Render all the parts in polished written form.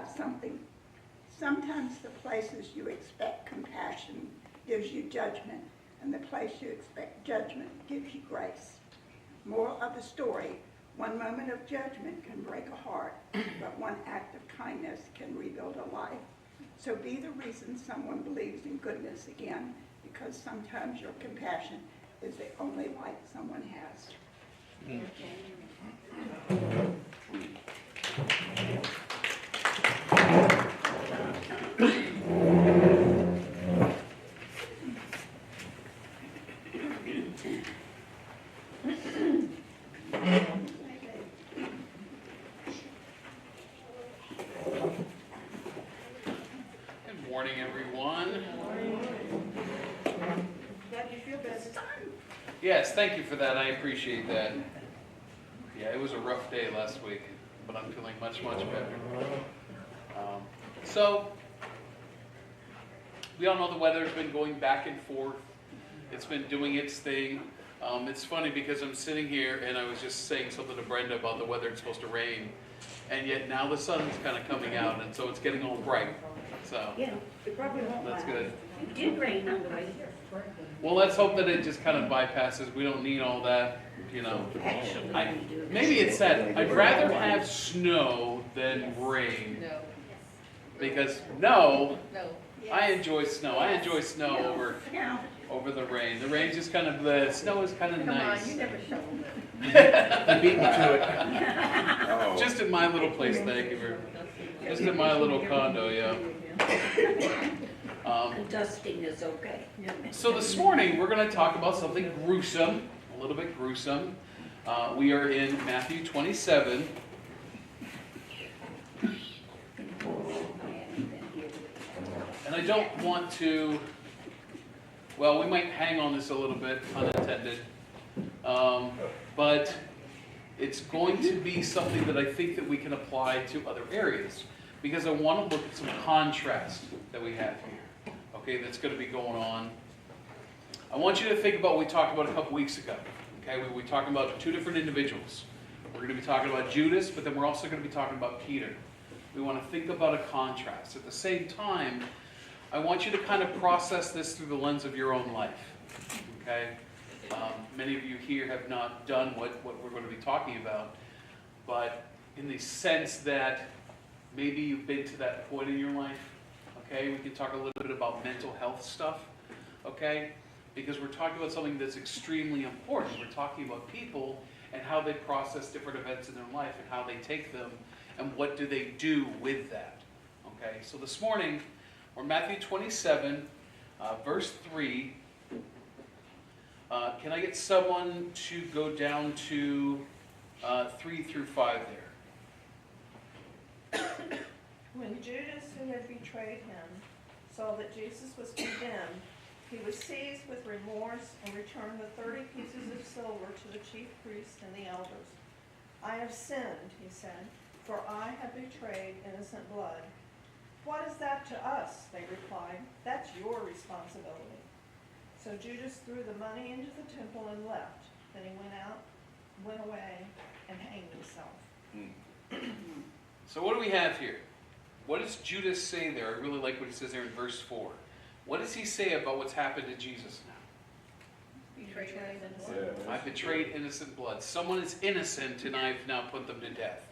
about something. Sometimes the places you expect compassion gives you judgment, and the place you expect judgment gives you grace. Moral of the story, one moment of judgment can break a heart, but one act of kindness can rebuild a life. So be the reason someone believes in goodness again, because sometimes your compassion is the only light someone has. Good morning, everyone. Glad you feel better. Yes, thank you for that. I appreciate that. Yeah, it was a rough day last week, but I'm feeling much, much better. So, we all know the weather's been going back and forth. It's been doing its thing. It's funny because I'm sitting here and I was just saying something to Brenda about the weather. It's supposed to rain, and yet now the sun's kind of coming out, and so it's getting all bright. So Yeah, it probably won't that's last. good. It did rain on the way here. Well, let's hope that it just kind of bypasses. We don't need all that, you know. Actually, Maybe it's said, I'd rather have snow than rain. No, Because no. I enjoy snow. I enjoy snow over the rain. The rain just kind of, the snow is kind of Come on, nice. you never shoveled it. You beat me to it. Just at my little place, thank you for, just at my little condo, yeah. The dusting is okay. So this morning, we're going to talk about something gruesome, a little bit gruesome. We are in Matthew 27. And I don't want to, well, we might hang on this a little bit, pun intended. But it's going to be something that I think that we can apply to other areas. Because I want to look at some contrast that we have here, okay, that's going to be going on. I want you to think about what we talked about a couple weeks ago, okay? We talked about two different individuals. We're going to be talking about Judas, but then we're also going to be talking about Peter. We want to think about a contrast. At the same time, I want you to kind of process this through the lens of your own life, okay? Many of you here have not done what we're going to be talking about, but in the sense that maybe you've been to that point in your life, okay? We can talk a little bit about mental health stuff, okay? Because we're talking about something that's extremely important. We're talking about people and how they process different events in their life and how they take them and what do they do with that, okay? So this morning, we're Matthew 27, verse 3. Can I get someone to go down to 3 through 5 there? When Judas, who had betrayed him, saw that Jesus was condemned, he was seized with remorse and returned the 30 pieces of silver to the chief priests and the elders. I have sinned, he said, for I have betrayed innocent blood. What is that to us? They replied. That's your responsibility. So Judas threw the money into the temple and left. Then he went away and hanged himself. So what do we have here? What does Judas say there? I really like what he says there in verse 4. What does he say about what's happened to Jesus now? Betrayed innocent Yeah. blood. I betrayed innocent blood. Someone is innocent and I've now put them to death.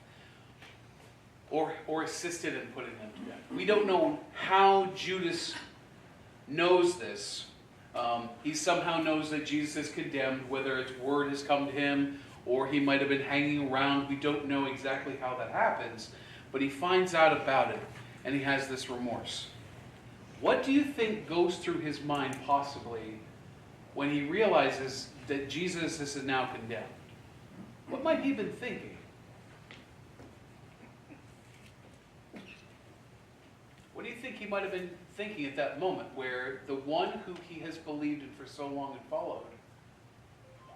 Or assisted in putting them to death. We don't know how Judas knows this. He somehow knows that Jesus is condemned, whether it's word has come to him or he might have been hanging around. We don't know exactly how that happens, but he finds out about it and he has this remorse. What do you think goes through his mind possibly when he realizes that Jesus is now condemned? What might he have been thinking? What do you think he might have been thinking at that moment where the one who he has believed in for so long and followed, all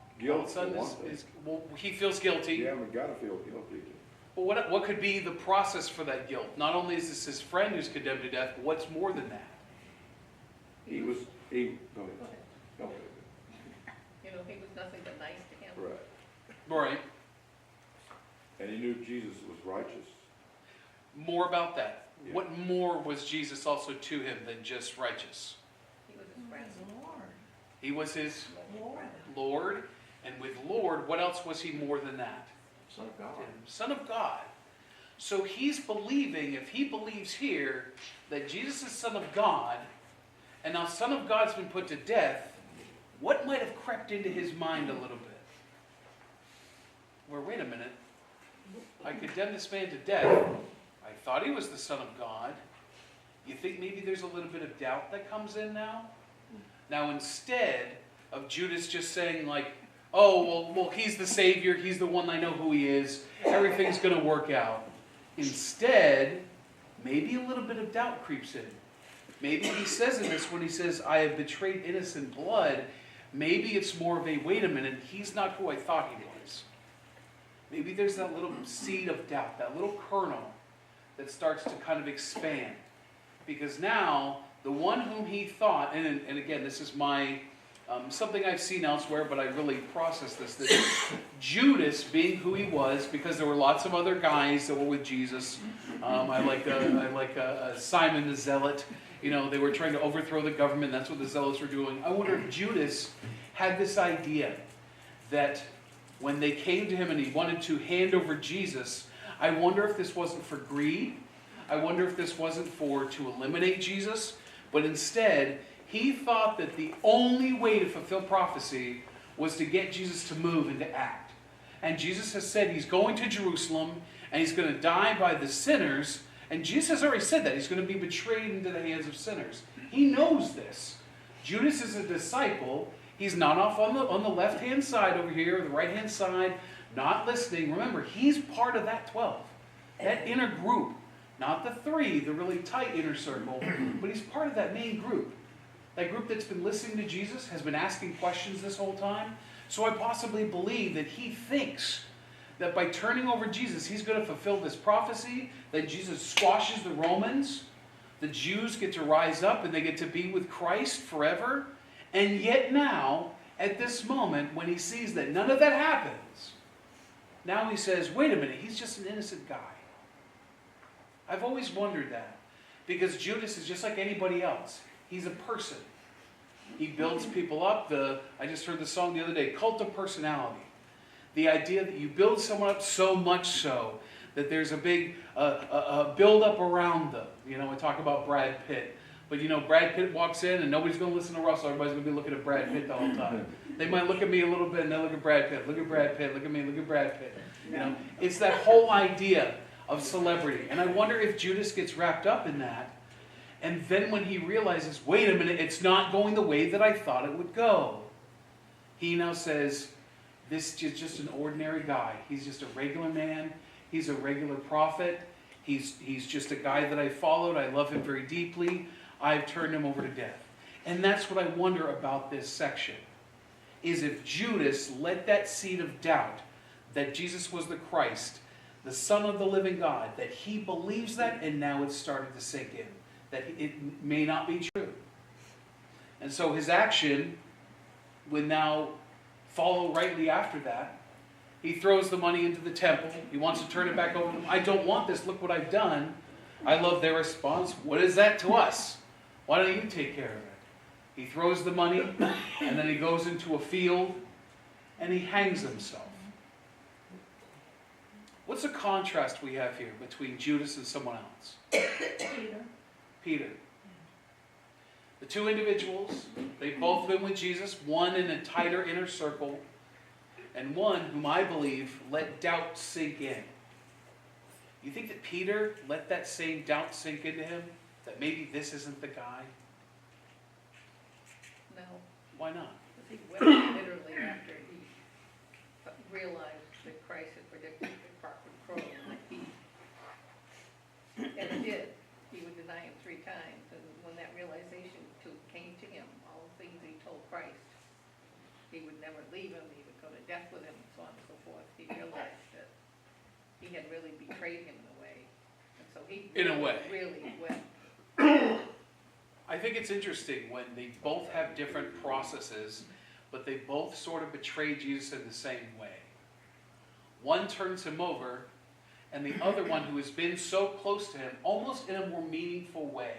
of a Guilt. sudden for one thing. well, he feels guilty. Yeah, we gotta feel guilty. But what could be the process for that guilt? Not only is this his friend who's condemned to death, but what's more than that? Go ahead. Go ahead. You know, he was nothing but nice to him. Right. Right. And he knew Jesus was righteous. More about that. Yeah. what more was Jesus also to him than just righteous? He was his friend. Lord, He was his Lord. Lord, and with Lord, what else was he more than that? Son of God. Son of God. So he's believing, if he believes here, that Jesus is Son of God, and now Son of God's been put to death, what might have crept into his mind a little bit? Well, wait a minute. I condemned this man to death. I thought he was the Son of God. You think maybe there's a little bit of doubt that comes in now? Now, instead of Judas just saying like, oh, well, he's the Savior, he's the one, I know who he is, everything's going to work out. Instead, maybe a little bit of doubt creeps in. Maybe he says in this when he says, I have betrayed innocent blood, maybe it's more of a, wait a minute, he's not who I thought he was. Maybe there's that little seed of doubt, that little kernel that starts to kind of expand. Because now, the one whom he thought, and again, this is my, something I've seen elsewhere, but I really processed this, that Judas, being who he was, because there were lots of other guys that were with Jesus, I like Simon the Zealot, you know, they were trying to overthrow the government, that's what the Zealots were doing. I wonder if Judas had this idea that when they came to him and he wanted to hand over Jesus, I wonder if this wasn't for greed, I wonder if this wasn't to eliminate Jesus, but instead, he thought that the only way to fulfill prophecy was to get Jesus to move and to act. And Jesus has said he's going to Jerusalem and he's going to die by the sinners. And Jesus has already said that. He's going to be betrayed into the hands of sinners. He knows this. Judas is a disciple. He's not off on the left-hand side over here, the right-hand side, not listening. Remember, he's part of that 12, that inner group. Not the 3, the really tight inner circle, but he's part of that main group. That group that's been listening to Jesus, has been asking questions this whole time. So I possibly believe that he thinks that by turning over Jesus, he's going to fulfill this prophecy, that Jesus squashes the Romans, the Jews get to rise up and they get to be with Christ forever. And yet now, at this moment, when he sees that none of that happens, now he says, wait a minute, he's just an innocent guy. I've always wondered that, because Judas is just like anybody else. He's a person. He builds people up. I just heard the song the other day, Cult of Personality. The idea that you build someone up so much so that there's a big build-up around them. You know, I talk about Brad Pitt. But you know, Brad Pitt walks in and nobody's going to listen to Russell. Everybody's going to be looking at Brad Pitt the whole time. They might look at me a little bit and they'll look at Brad Pitt. Look at Brad Pitt. Look at me. Look at Brad Pitt. You know, it's that whole idea of celebrity. And I wonder if Judas gets wrapped up in that. And then when he realizes, wait a minute, it's not going the way that I thought it would go. He now says, this is just an ordinary guy. He's just a regular man. He's a regular prophet. He's just a guy that I followed. I love him very deeply. I've turned him over to death. And that's what I wonder about this section, is if Judas let that seed of doubt that Jesus was the Christ, the Son of the living God, that he believes that, and now it's started to sink in, that it may not be true. And so his action would now follow rightly after that. He throws the money into the temple. He wants to turn it back over to them. I don't want this. Look what I've done. I love their response. What is that to us? Why don't you take care of it? He throws the money, and then he goes into a field, and he hangs himself. What's the contrast we have here between Judas and someone else? Peter. The two individuals, they've both been with Jesus, one in a tighter inner circle, and one whom I believe let doubt sink in. You think that Peter let that same doubt sink into him? That maybe this isn't the guy? No, Why not? because he wept literally after he realized that Christ had predicted the cock would crow and that and he did. He would deny him 3 times, and when that realization came to him, all the things he told Christ, he would never leave him, he would go to death with him, and so on and so forth. He realized that he had really betrayed him in a way, and so he In a way. really wept. I think it's interesting when they both have different processes, but they both sort of betray Jesus in the same way. One turns him over, and the other one who has been so close to him, almost in a more meaningful way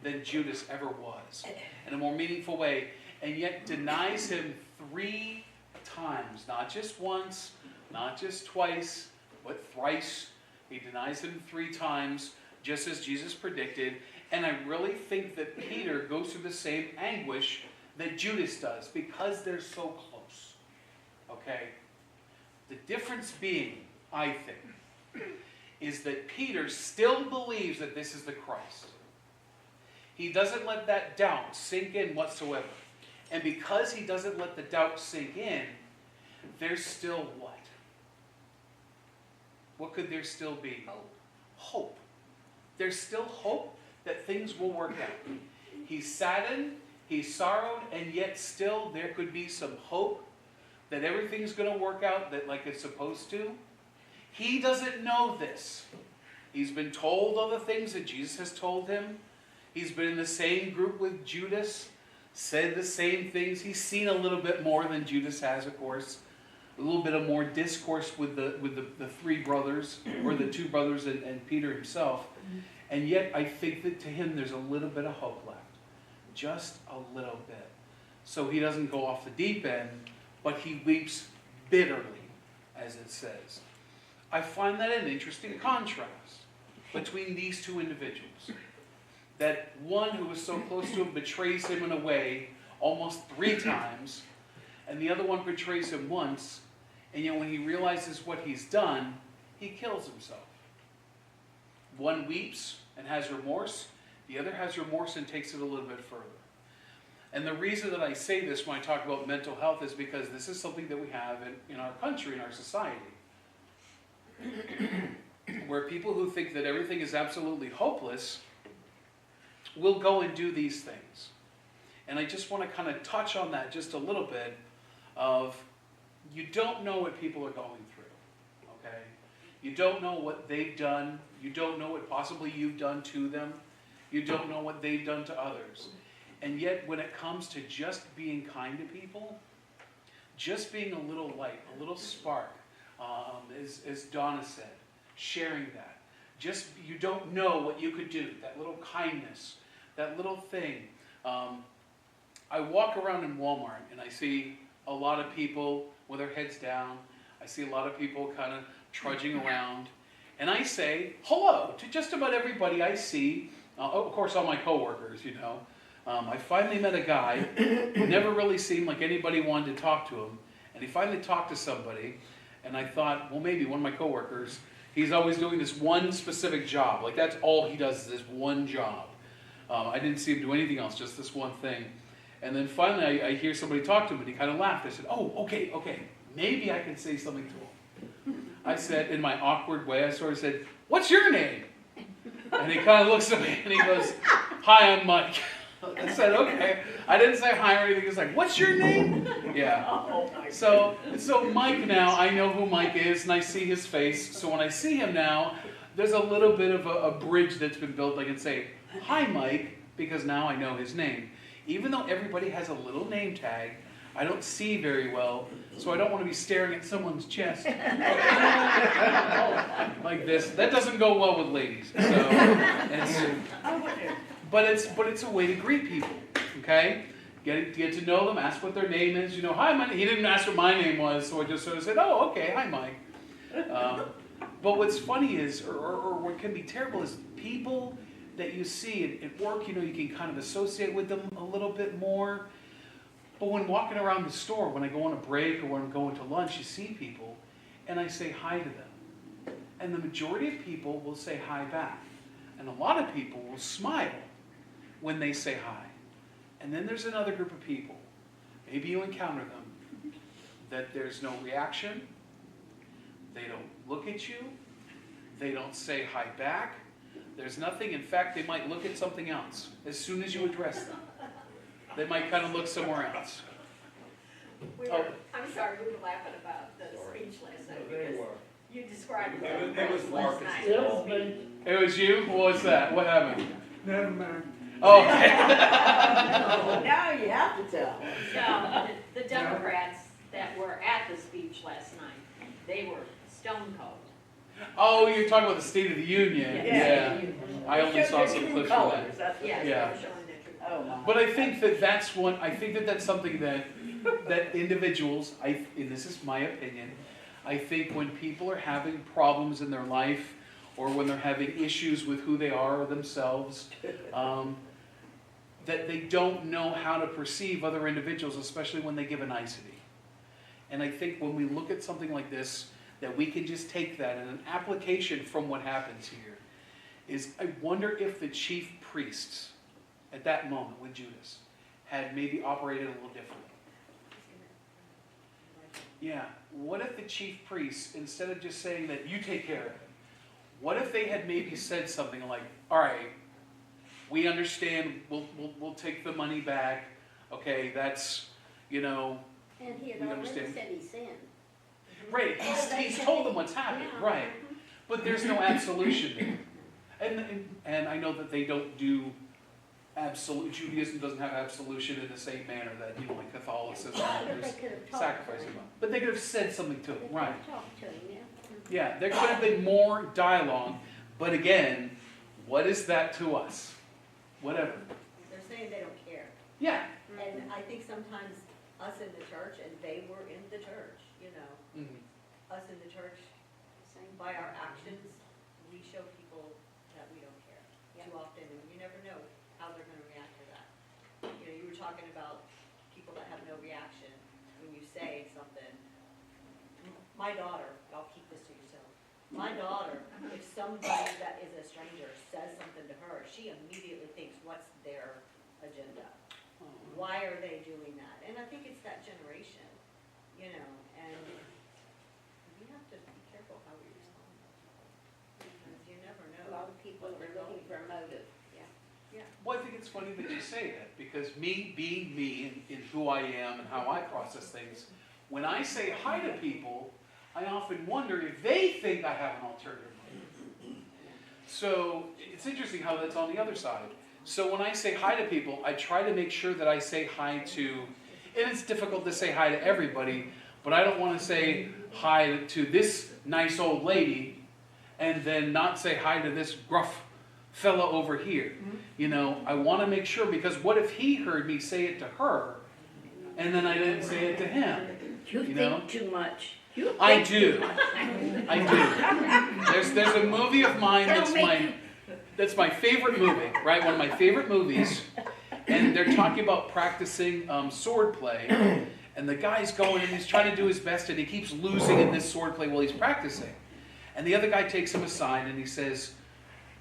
than Judas ever was, in a more meaningful way, and yet denies him 3 times, not just once, not just twice, but thrice. He denies him 3 times, just as Jesus predicted. And I really think that Peter goes through the same anguish that Judas does, because they're so close. Okay? The difference being, I think, is that Peter still believes that this is the Christ. He doesn't let that doubt sink in whatsoever. And because he doesn't let the doubt sink in, there's still what? What could there still be? Hope. Hope. There's still hope that things will work out. He's saddened, he's sorrowed, and yet still there could be some hope that everything's going to work out that like it's supposed to. He doesn't know this. He's been told all the things that Jesus has told him. He's been in the same group with Judas, said the same things. He's seen a little bit more than Judas has, of course. A little bit of more discourse with the 3 brothers, or the 2 brothers and Peter himself. And yet I think that to him there's a little bit of hope left. Just a little bit. So he doesn't go off the deep end, but he weeps bitterly, as it says. I find that an interesting contrast between these 2 individuals. That one who was so close to him betrays him in a way almost 3 times, and the other one betrays him once, and yet when he realizes what he's done, he kills himself. One weeps and has remorse, the other has remorse and takes it a little bit further. And the reason that I say this when I talk about mental health is because this is something that we have in our country, in our society. Where people who think that everything is absolutely hopeless will go and do these things. And I just want to kind of touch on that just a little bit of, you don't know what people are going through, okay? You don't know what they've done. You don't know what possibly you've done to them. You don't know what they've done to others. And yet when it comes to just being kind to people, just being a little light, a little spark, as Donna said, sharing that. Just, you don't know what you could do, that little kindness, that little thing. I walk around in Walmart and I see a lot of people with their heads down. I see a lot of people kind of trudging around. And I say hello to just about everybody I see. Of course, all my coworkers, you know. I finally met a guy who never really seemed like anybody wanted to talk to him. And he finally talked to somebody. And I thought, well, maybe one of my coworkers, he's always doing this one specific job. Like, that's all he does, is this one job. I didn't see him do anything else, just this one thing. And then finally, I hear somebody talk to him, and he kind of laughed. I said, oh, okay, maybe I can say something to him. I said, in my awkward way, I sort of said, what's your name? And he kind of looks at me, and he goes, hi, I'm Mike. I said, okay. I didn't say hi or anything. He was like, what's your name? Yeah. So Mike now, I know who Mike is, and I see his face. So when I see him now, there's a little bit of a bridge that's been built. I can say, hi, Mike, because now I know his name. Even though everybody has a little name tag, I don't see very well, so I don't want to be staring at someone's chest like this. That doesn't go well with ladies. So but it's a way to greet people, okay? Get to know them, ask what their name is. You know, hi, Mike. He didn't ask what my name was, so I just sort of said, oh, okay, hi, Mike. But what's funny is, or what can be terrible is people that you see at work, you know, you can kind of associate with them a little bit more. But when walking around the store, when I go on a break or when I'm going to lunch, you see people, and I say hi to them. And the majority of people will say hi back. And a lot of people will smile when they say hi. And then there's another group of people, maybe you encounter them, that there's no reaction, they don't look at you, they don't say hi back, there's nothing. In fact, they might look at something else as soon as you address them. They might kind of look somewhere else. I'm sorry, we were laughing about the speech last night because you described it It was last Marcus. night. It was you? What was that? What happened? Never mind. Oh, okay. Now you have to tell. No, the Democrats that were at the speech last night, they were stone cold. Oh, you're talking about the State of the Union, yeah. I only saw some clips from that. That's what Yeah, Yeah. they're showing their true Oh, colors. my. But I think that that's one, I think that that's something that, that individuals, and this is my opinion, I think when people are having problems in their life, or when they're having issues with who they are themselves, that they don't know how to perceive other individuals, especially when they give a nicety. And I think when we look at something like this, that we can just take that and an application from what happens here is, I wonder if the chief priests at that moment with Judas had maybe operated a little differently. Yeah, what if the chief priests, instead of just saying that you take care of it, what if they had maybe said something like, all right, we understand, we'll take the money back, okay, that's, you know, And he had We already understand. said he sinned. right, he's told them what's happened, right, but there's no absolution there. And I know that they don't do absolute, Judaism doesn't have absolution in the same manner that, you know, like Catholicism, But there's they could have talked sacrifice. to him. But they could have said something to They him, could right. have talked to him, yeah. Yeah, there could have been more dialogue, but again, what is that to us? Whatever. They're saying they don't care. Yeah. And I think sometimes us in the church, and they were in the church, you know, Mhm. us in the church, by our actions, we show people that we don't care too often, and you never know how they're gonna react to that. You know, you were talking about people that have no reaction when you say something. My daughter, I'll keep this to yourself. My daughter, if somebody that is a stranger says something to her, she immediately thinks, what's their agenda? Why are they doing that? And I think it's that generation, you know, and we have to be careful how we respond. Because you never A know. lot of people are looking for a motive, yeah. Yeah. Well, I think it's funny that you say that, because me being me in who I am and how I process things, when I say hi to people, I often wonder if they think I have an alternative motive. So it's interesting how that's on the other side. So when I say hi to people, I try to make sure that I say hi to, and it's difficult to say hi to everybody, but I don't want to say hi to this nice old lady and then not say hi to this gruff fellow over here. You know, I want to make sure, because what if he heard me say it to her and then I didn't say it to him? You You know? think too much. You I think do. too much. I do. There's a movie of mine that's my favorite movie, right? One of my favorite movies. And they're talking about practicing sword play. And the guy's going and he's trying to do his best and he keeps losing in this sword play while he's practicing. And the other guy takes him aside and he says,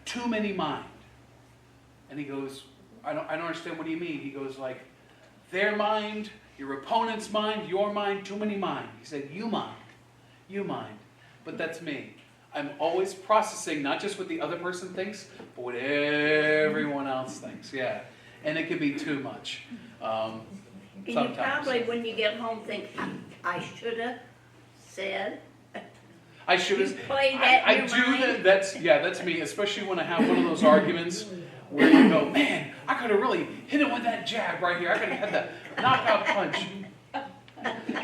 "Too many mind." And he goes, I don't understand, what do you mean? He goes like, their mind, your opponent's mind, your mind, too many mind. He said, you mind. But that's me. I'm always processing not just what the other person thinks, but what everyone else thinks, yeah. And it can be too much. And you Sometimes. probably, when you get home, think, I should have said. I should have. You play that I in your do mind? that. That's me. Especially when I have one of those arguments where you go, man, I could have really hit him with that jab right here. I could have had the knockout punch.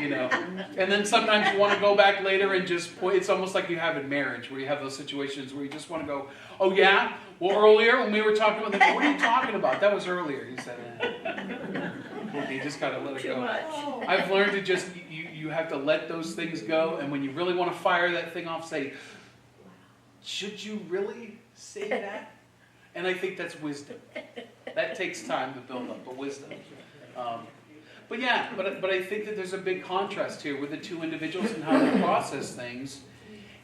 You know. And then sometimes you want to go back later and just point. It's almost like you have in marriage where you have those situations where you just want to go, oh yeah, well earlier when we were talking about that, what are you talking about? That was earlier. You said. You just gotta let it Too go. much. I've learned to just, you have to let those things go, and when you really want to fire that thing off, say, should you really say that? And I think that's wisdom. That takes time to build up, but wisdom. But yeah, but I think that there's a big contrast here with the two individuals and how they process things.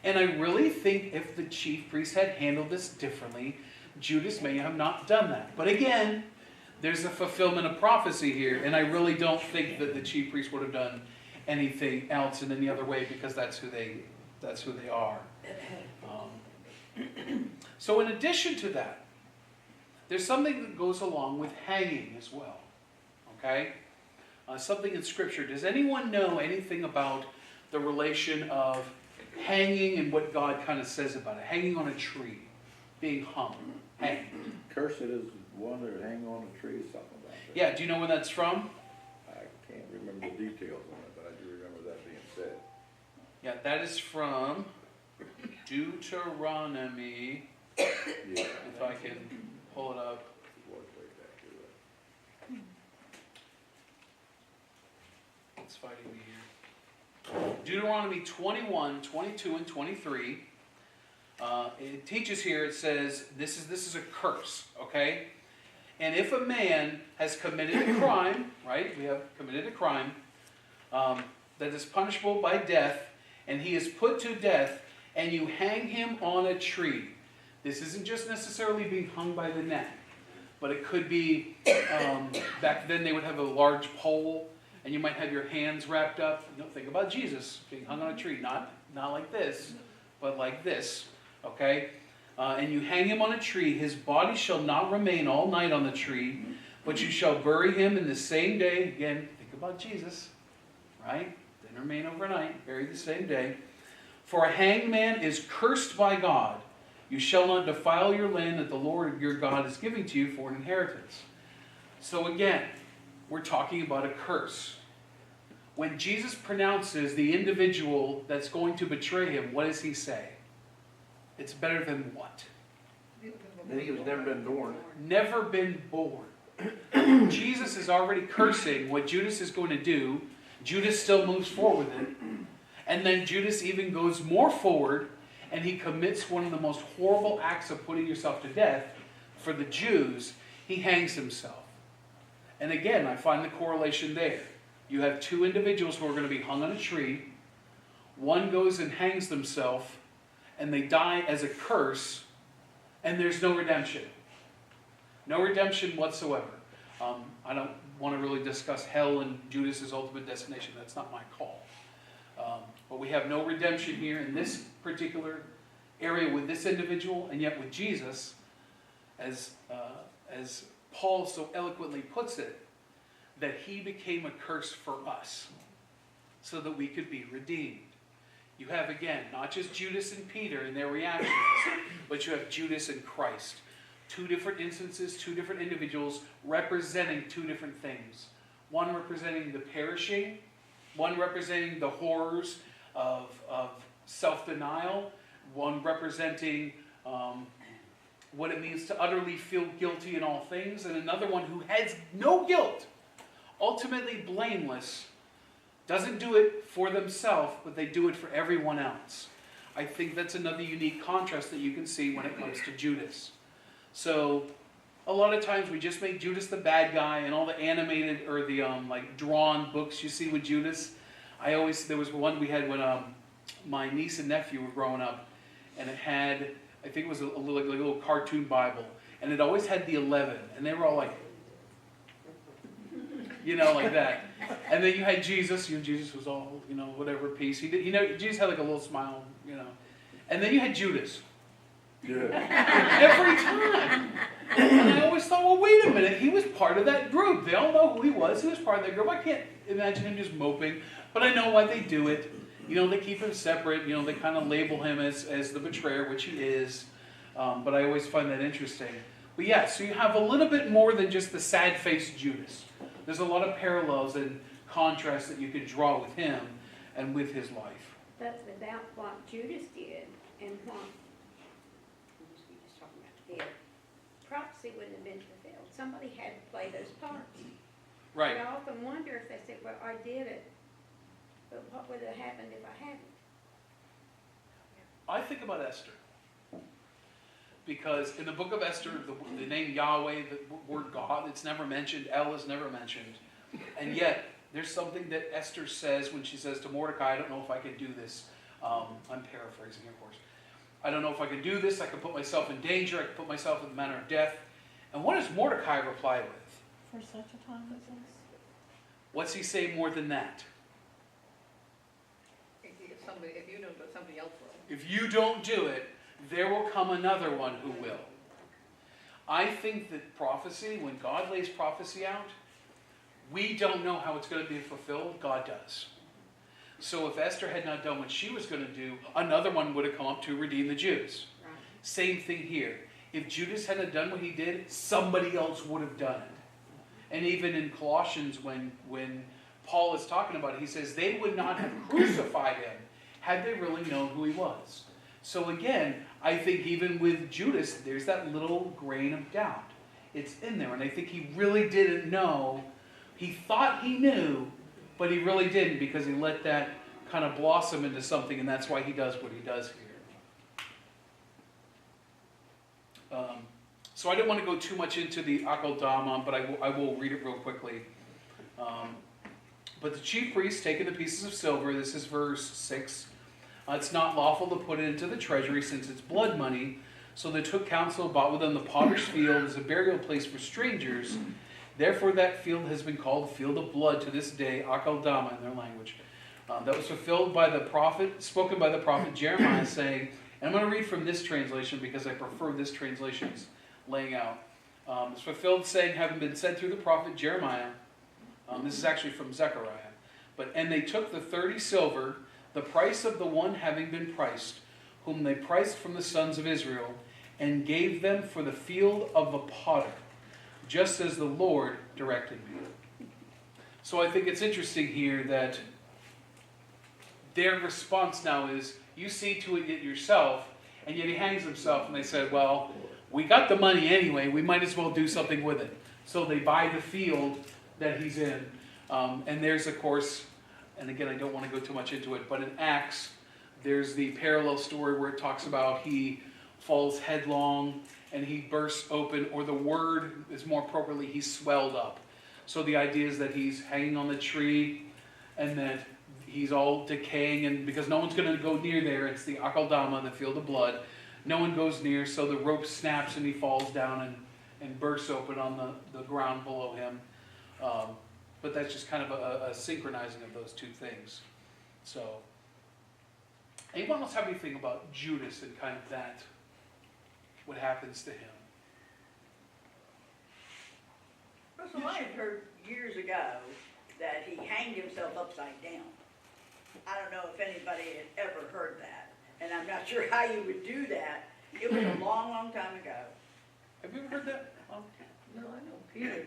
And I really think if the chief priest had handled this differently, Judas may have not done that. But again, there's a fulfillment of prophecy here, and I really don't think that the chief priest would have done anything else in any other way, because that's who they are. So in addition to that, there's something that goes along with hanging as well. Okay? Something in Scripture. Does anyone know anything about the relation of hanging and what God kind of says about it? Hanging on a tree, being hung, hanging. Cursed is one that hang on a tree, something about that. Yeah, do you know where that's from? I can't remember the details on it, but I do remember that being said. Yeah, that is from Deuteronomy, Yeah. if I can pull it up. Work right back to it. It's fighting me here. Deuteronomy 21, 22, and 23. It teaches here, it says, this is a curse, okay? And if a man has committed a crime, right? We have committed a crime that is punishable by death, and he is put to death, and you hang him on a tree. This isn't just necessarily being hung by the neck, but it could be, back then they would have a large pole, and you might have your hands wrapped up. You know, think about Jesus being hung on a tree, not like this, but like this, okay? And you hang him on a tree. His body shall not remain all night on the tree, but you shall bury him in the same day. Again, think about Jesus, right? Didn't remain overnight, buried the same day. For a hanged man is cursed by God. You shall not defile your land that the Lord your God is giving to you for an inheritance. So again, we're talking about a curse. When Jesus pronounces the individual that's going to betray him, what does he say? It's better than what? That he was never been born. Never been born. Jesus is already cursing what Judas is going to do. Judas still moves forward with it. And then Judas even goes more forward, and he commits one of the most horrible acts of putting yourself to death for the Jews. He hangs himself. And again, I find the correlation there. You have two individuals who are going to be hung on a tree. One goes and hangs themselves, and they die as a curse, and there's no redemption. No redemption whatsoever. I don't want to really discuss hell and Judas' ultimate destination. That's not my call. But we have no redemption here in this particular area with this individual, and yet with Jesus, as Paul so eloquently puts it, that he became a curse for us so that we could be redeemed. You have, again, not just Judas and Peter and their reactions, but you have Judas and Christ. Two different instances, two different individuals representing two different things. One representing the perishing, one representing the horrors of self-denial, one representing what it means to utterly feel guilty in all things, and another one who has no guilt, ultimately blameless, doesn't do it for themselves, but they do it for everyone else. I think that's another unique contrast that you can see when it comes to Judas. So, a lot of times we just make Judas the bad guy, and all the animated or the like drawn books you see with Judas. There was one we had when my niece and nephew were growing up, and it had, I think it was a little cartoon Bible, and it always had the 11, and they were all like, like that. And then you had Jesus. Jesus was all, whatever peace. Jesus had like a little smile, And then you had Judas. Yeah. Every time. And I always thought, well, wait a minute. He was part of that group. They all know who he was. He was part of that group. I can't imagine him just moping. But I know why they do it. They keep him separate. They kind of label him as the betrayer, which he is. But I always find that interesting. But yeah, so you have a little bit more than just the sad-faced Judas. There's a lot of parallels and contrasts that you could draw with him and with his life. But without what Judas did and what we just talking about here, prophecy wouldn't have been fulfilled. Somebody had to play those parts. Right. But I often wonder if they said, well, I did it, but what would have happened if I hadn't? I think about Esther. Because in the book of Esther, the name Yahweh, the word God, it's never mentioned. El is never mentioned. And yet, there's something that Esther says when she says to Mordecai, I don't know if I can do this. I'm paraphrasing, of course. I don't know if I can do this. I can put myself in danger. I can put myself in the manner of death. And what does Mordecai reply with? For such a time as this. What's he say more than that? If you don't do it, somebody else will. If you don't do it, there will come another one who will. I think that prophecy, when God lays prophecy out, we don't know how it's going to be fulfilled. God does. So if Esther had not done what she was going to do, another one would have come up to redeem the Jews. Right. Same thing here. If Judas hadn't done what he did, somebody else would have done it. And even in Colossians, when Paul is talking about it, he says they would not have crucified him had they really known who he was. So again, I think even with Judas, there's that little grain of doubt. It's in there, and I think he really didn't know. He thought he knew, but he really didn't, because he let that kind of blossom into something, and that's why he does what he does here. So I don't want to go too much into the Akeldama, but I will read it real quickly. But the chief priests, taking the pieces of silver, this is verse 6, it's not lawful to put it into the treasury, since it's blood money. So they took counsel, bought with them the potter's field as a burial place for strangers. Therefore that field has been called Field of Blood to this day, Akeldama in their language. That was fulfilled by the prophet, spoken by the prophet Jeremiah, saying, and I'm going to read from this translation because I prefer this translation's laying out. It's fulfilled, saying, having been said through the prophet Jeremiah. This is actually from Zechariah. And they took the 30 silver, the price of the one having been priced, whom they priced from the sons of Israel, and gave them for the field of the potter, just as the Lord directed me. So I think it's interesting here that their response now is, you see to it yourself, and yet he hangs himself, and they said, well, we got the money anyway, we might as well do something with it. So they buy the field that he's in. And there's, of course, and again, I don't want to go too much into it, but in Acts, there's the parallel story where it talks about he falls headlong and he bursts open, or the word is more appropriately, he's swelled up. So the idea is that he's hanging on the tree and that he's all decaying, and because no one's going to go near there, it's the Akeldama, the field of blood. No one goes near, so the rope snaps and he falls down and bursts open on the ground below him. But that's just kind of a synchronizing of those two things. So, anyone else have anything about Judas and kind of that, what happens to him? So I had heard years ago that he hanged himself upside down. I don't know if anybody had ever heard that, and I'm not sure how you would do that. It was a long, long time ago. Have you ever heard that? No, I know Peter.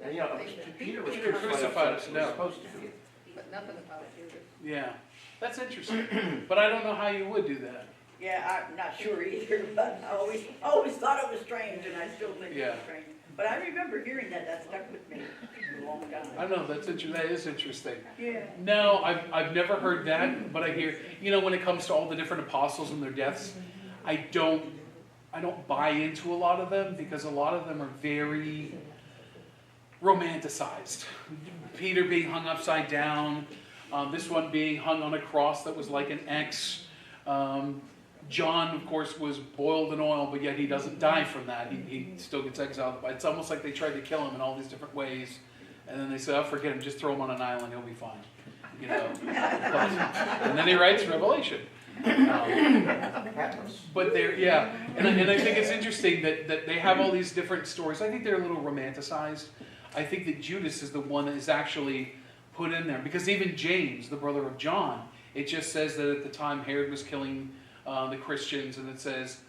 And, you know, Peter was Peter crucified crucified upside no. down. Supposed to be. But nothing about Judas. Yeah, that's interesting. But I don't know how you would do that. Yeah, I'm not sure either, but I always thought it was strange, and I still think Yeah. it's strange. But I remember hearing that. That stuck with me for a long time. I don't know, that is interesting. Yeah. No, I've never heard that, but I hear, when it comes to all the different apostles and their deaths, I don't buy into a lot of them, because a lot of them are very romanticized. Peter being hung upside down, this one being hung on a cross that was like an X. John, of course, was boiled in oil, but yet he doesn't die from that. He still gets exiled. It's almost like they tried to kill him in all these different ways. And then they said, oh, forget him, just throw him on an island, he'll be fine. And then he writes Revelation. But they're, yeah. And I think it's interesting that they have all these different stories. I think they're a little romanticized. I think that Judas is the one that is actually put in there. Because even James, the brother of John, it just says that at the time Herod was killing the Christians, and it says,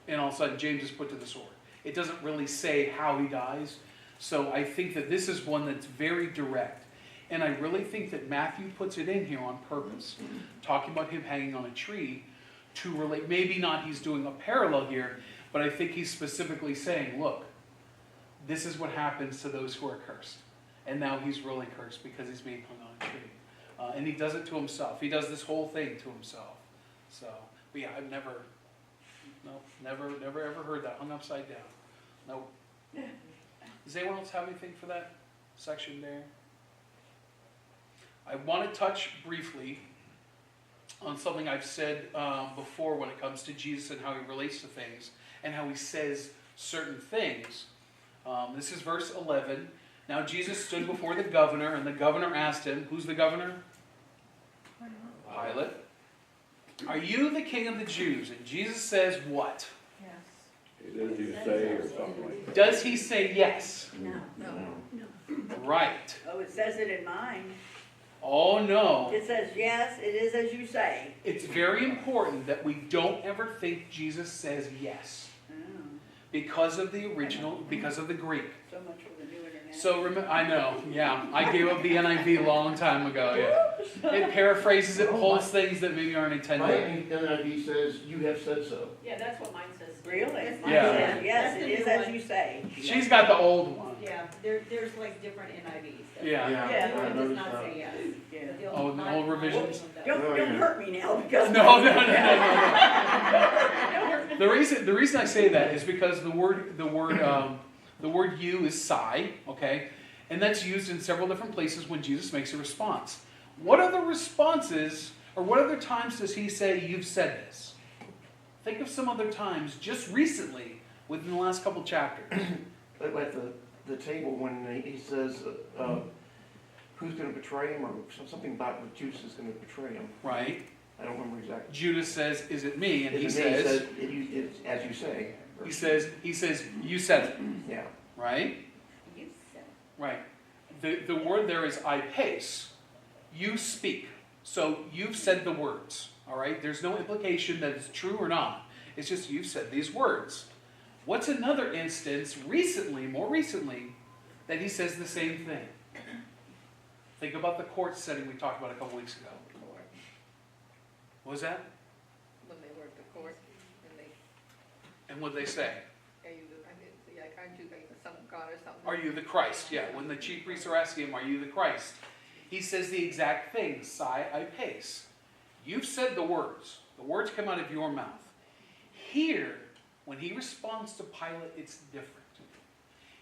and all of a sudden James is put to the sword. It doesn't really say how he dies. So I think that this is one that's very direct. And I really think that Matthew puts it in here on purpose, talking about him hanging on a tree to relate. Maybe not he's doing a parallel here, but I think he's specifically saying, look, this is what happens to those who are cursed. And now he's really cursed because he's being hung on a tree. And he does it to himself. He does this whole thing to himself. So, but yeah, I've never ever heard that, hung upside down. Nope. Does anyone else have anything for that section there? I want to touch briefly on something I've said before when it comes to Jesus and how he relates to things and how he says certain things. This is verse 11. Now Jesus stood before the governor, and the governor asked him, who's the governor? Pilate. Are you the king of the Jews? And Jesus says what? Yes. Does he say or something like that? Does he say yes? No. Right. Oh, it says it in mine. Oh no. It says, yes, it is as you say. It's very important that we don't ever think Jesus says yes. Oh, Because of the original, because of the Greek. so much for the new internet. So I know, yeah. I gave up the NIV a long time ago, yeah. It paraphrases, it pulls things that maybe aren't My intended. NIV says, you have said so. Yeah, that's what mine says. Really? That's Mine Yeah. says, Yes, That's it the is new as one. you say. She's got the old one. Yeah, there's like different NIVs. Yeah. Yeah, The new I one does noticed not that. say yes. Yeah. But the Oh, the mine- old mine revisions? one does. Don't hurt me now, because. No. The reason I say that is because the word you is sai, okay? And that's used in several different places when Jesus makes a response. What other responses, or what other times does he say, you've said this? Think of some other times, just recently, within the last couple chapters. At the table when he says, who's gonna betray him, or something about what Judas is gonna betray him. Right? I don't remember exactly. Judas says, is it me? And he Is it me? says, It's as you say. or- he says, you said it. Yeah. Right? You said. Right. The word there is I pace. You speak. So you've said the words. All right? There's no implication that it's true or not. It's just you've said these words. What's another instance recently, more recently, that he says the same thing? Think about the court setting we talked about a couple weeks ago. What was that? When they were at the court, and they, And what did they say? are you, like, aren't you like the son of God or something? Are you the Christ? Yeah, when the chief priests are asking him, are you the Christ? He says the exact thing, sai I pace. You've said the words. The words come out of your mouth. Here, when he responds to Pilate, it's different.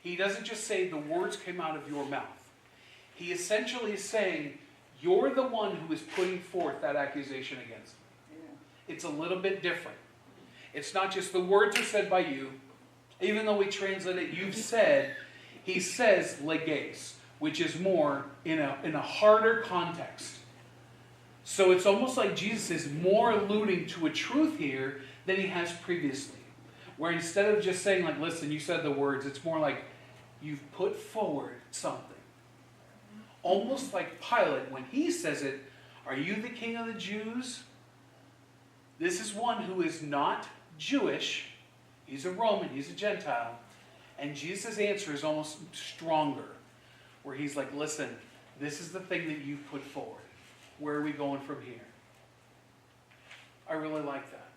He doesn't just say the words came out of your mouth. He essentially is saying, you're the one who is putting forth that accusation against me. It's a little bit different. It's not just the words are said by you. Even though we translate it, you've said, he says leges, which is more in a harder context. So it's almost like Jesus is more alluding to a truth here than he has previously. Where instead of just saying, like, listen, you said the words, it's more like you've put forward something. Almost like Pilate, when he says it, are you the king of the Jews? This is one who is not Jewish. He's a Roman, he's a Gentile. And Jesus' answer is almost stronger. Where he's like, listen, this is the thing that you've put forward. Where are we going from here? I really like that.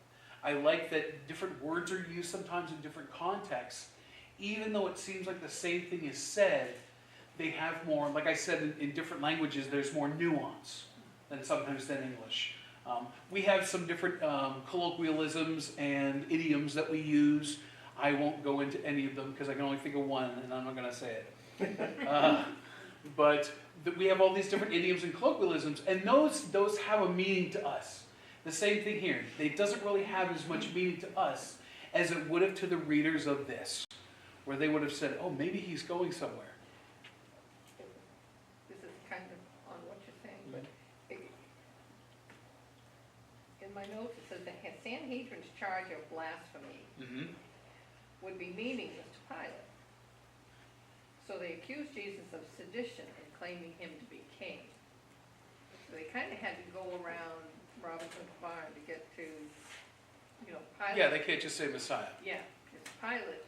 I like that different words are used sometimes in different contexts. Even though it seems like the same thing is said, they have more, like I said, in different languages, there's more nuance than sometimes than English. We have some different colloquialisms and idioms that we use. I won't go into any of them because I can only think of one and I'm not going to say it. But we have all these different idioms and colloquialisms, and those have a meaning to us. The same thing here. It doesn't really have as much meaning to us as it would have to the readers of this, where they would have said, oh, maybe he's going somewhere. This is kind of on what you're saying, but in my notes it says the Sanhedrin's charge of blasphemy Mm-hmm. would be meaningless to Pilate. So they accused Jesus of sedition and claiming him to be king. So they kind of had to go around Robinson's barn to get to, Pilate. Yeah, they can't just say Messiah. Yeah, because Pilate,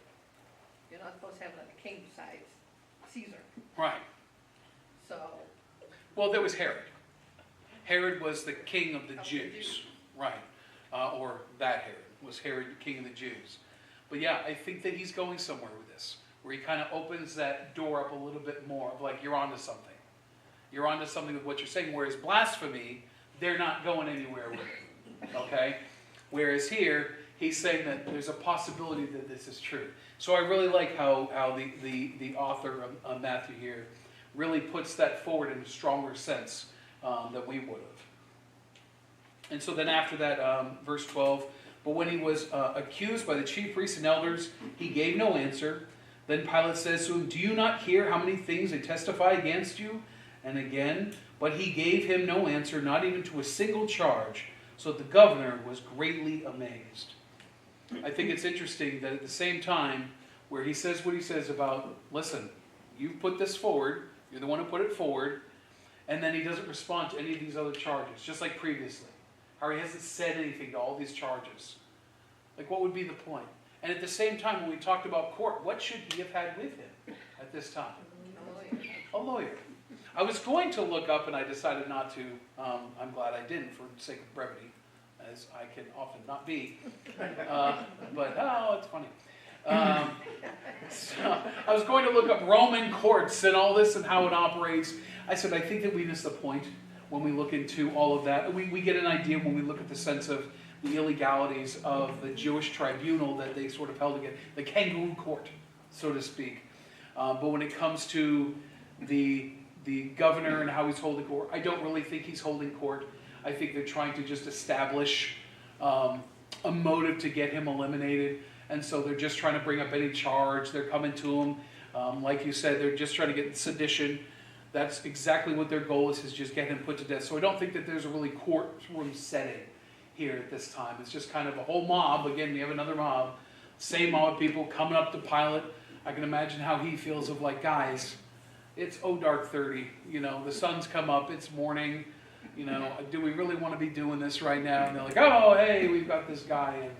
you're not supposed to have another king besides Caesar. Right. So, Well, there was Herod. Herod was the king of the Of the Jews. Jews. Right. Or that Herod was Herod, the king of the Jews. But yeah, I think that he's going somewhere with this, where he kind of opens that door up a little bit more of like, you're onto something. You're onto something with what you're saying. Whereas blasphemy, they're not going anywhere with it. Okay? Whereas here, he's saying that there's a possibility that this is true. So I really like how the author of Matthew here really puts that forward in a stronger sense than we would have. And so then after that, verse 12, but when he was accused by the chief priests and elders, he gave no answer. Then Pilate says to him, do you not hear how many things they testify against you? And again, but he gave him no answer, not even to a single charge. So the governor was greatly amazed. I think it's interesting that at the same time, where he says what he says about, listen, you've put this forward, you're the one who put it forward, and then he doesn't respond to any of these other charges, just like previously. How he hasn't said anything to all these charges. Like, what would be the point? And at the same time, when we talked about court, what should he have had with him at this time? a lawyer. A lawyer. I was going to look up and I decided not to. I'm glad I didn't for the sake of brevity, as I can often not be. But, oh, it's funny. So I was going to look up Roman courts and all this and how it operates. I said, I think that we miss the point when we look into all of that. We get an idea when we look at the sense of the illegalities of the Jewish tribunal that they sort of held against, the kangaroo court, so to speak. But when it comes to the governor and how he's holding court, I don't really think he's holding court. I think they're trying to just establish a motive to get him eliminated. And so they're just trying to bring up any charge. They're coming to him. Like you said, they're just trying to get sedition. That's exactly what their goal is just get him put to death. So I don't think that there's a really courtroom setting here at this time. It's just kind of a whole mob. Again, we have another mob. Same mob of people coming up to Pilate. I can imagine how he feels of like, guys, it's dark 30. You know, the sun's come up. It's morning. You know, do we really want to be doing this right now? And they're like, oh, hey, we've got this guy and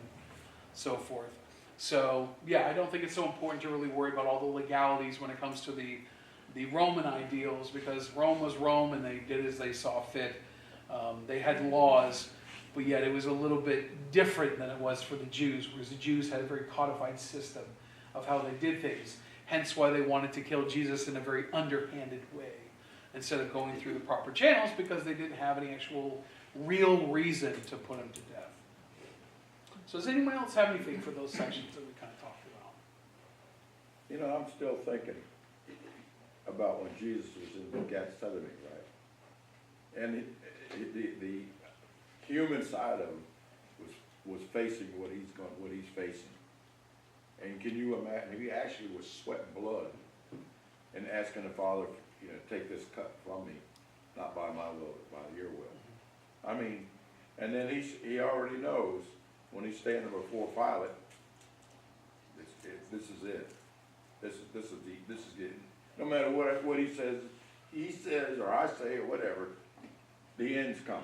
so forth. So, yeah, I don't think it's so important to really worry about all the legalities when it comes to the Roman ideals, because Rome was Rome and they did as they saw fit. They had laws, but yet it was a little bit different than it was for the Jews, whereas the Jews had a very codified system of how they did things. Hence why they wanted to kill Jesus in a very underhanded way, instead of going through the proper channels, because they didn't have any actual real reason to put him to death. So does anyone else have anything for those sections that we kind of talked about? You know, I'm still thinking about when Jesus was in Gethsemane, right? And the human side of him was facing what he's facing. And can you imagine, he actually was sweating blood and asking the Father, you know, take this cup from me, not by my will, but by your will. I mean, and then he already knows when he's standing before Pilate, this is it. This is getting, no matter what he says or I say or whatever, the end's coming.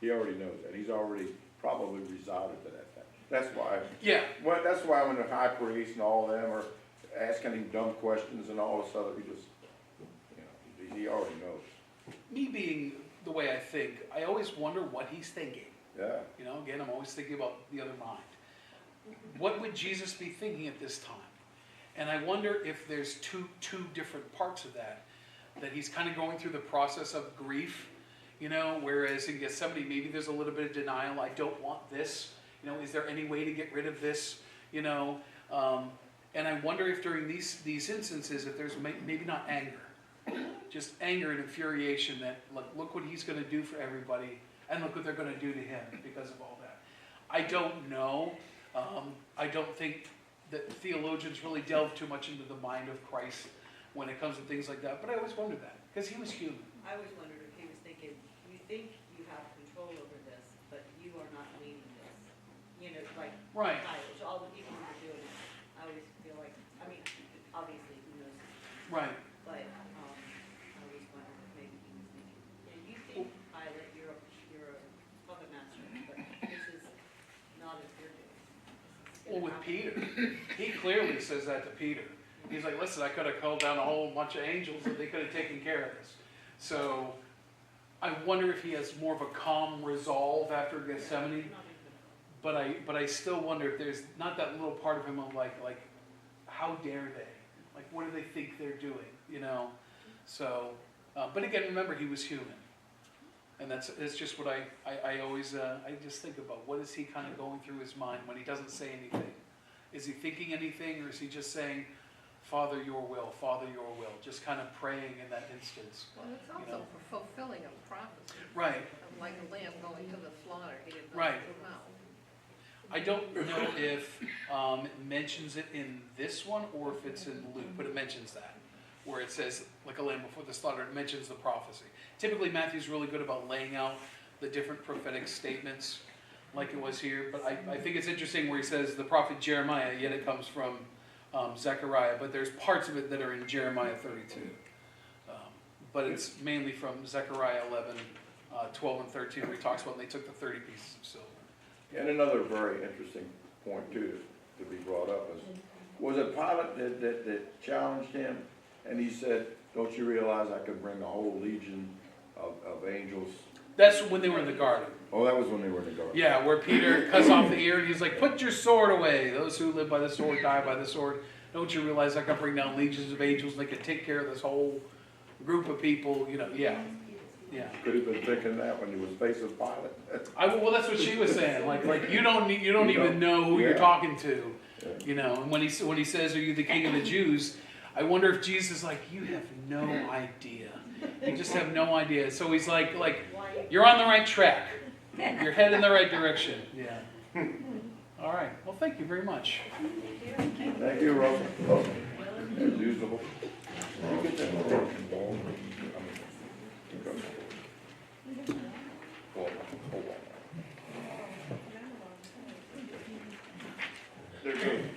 He already knows that. He's already probably resided to that fact. That's why. Yeah. Well, that's why when the high priest and all of them are asking him dumb questions and all this other, he just, you know, he already knows. Me being the way I think, I always wonder what he's thinking. Yeah. You know, again, I'm always thinking about the other mind. What would Jesus be thinking at this time? And I wonder if there's two different parts of that he's kind of going through the process of grief, you know, whereas in Gethsemane, maybe there's a little bit of denial. I don't want this. You know, is there any way to get rid of this? You know, and I wonder if during these instances, if there's maybe not anger, just anger and infuriation that, look what he's going to do for everybody, and look what they're going to do to him because of all that. I don't know. I don't think that theologians really delve too much into the mind of Christ when it comes to things like that, but I always wondered that, because he was human. I always wondered if he was thinking, you think you have control over this, but you are not leading this. You know, like, Right. Pilate, all the people who are doing it. I always feel like, I mean, obviously, who knows, Right. but, I always wondered if maybe he was thinking, yeah, you think, Pilate, you're a puppet master, but this is not as you're doing. Well, with Peter, he clearly says that to Peter. He's like, listen, I could have called down a whole bunch of angels and they could have taken care of this. So I wonder if he has more of a calm resolve after Gethsemane. But I still wonder if there's not that little part of him of like, how dare they? Like, what do they think they're doing? You know? So, but again, remember, he was human. And that's just what I always, I just think about. What is he kind of going through his mind when he doesn't say anything? Is he thinking anything, or is he just saying, Father, your will, Father, your will, just kind of praying in that instance? Well, it's also for fulfilling a prophecy. Right. Like a lamb going to the slaughter, he didn't know Right. what to know. I don't know if it mentions it in this one or if it's in Luke, but it mentions that, where it says, like a lamb before the slaughter, it mentions the prophecy. Typically, Matthew's really good about laying out the different prophetic statements like it was here, but I think it's interesting where he says the prophet Jeremiah, yet it comes from Zechariah, but there's parts of it that are in Jeremiah 32. But it's mainly from Zechariah 11, 12 and 13, where he talks about when they took the 30 pieces of silver. And another very interesting point too to be brought up was it Pilate that challenged him, and he said, don't you realize I could bring a whole legion of angels? That's when they were in the garden. Oh, that was when they were in the garden. Yeah, where Peter cuts off the ear and he's like, put your sword away. Those who live by the sword die by the sword. Don't you realize I can bring down legions of angels and they can take care of this whole group of people? You know, yeah. Yeah. Could have been thinking that when he was facing Pilate. Well, that's what she was saying. Like you don't even know who you're Yeah. talking to. Yeah. You know, and when he says, "Are you the king of the Jews?" I wonder if Jesus is like, "You have no idea. You just have no idea." So he's like, "You're on the right track. You're heading in the right direction." Yeah. All right. Well, thank you very much. Thank you, Rosa. As usual. You get that ball? Hold on. They're good.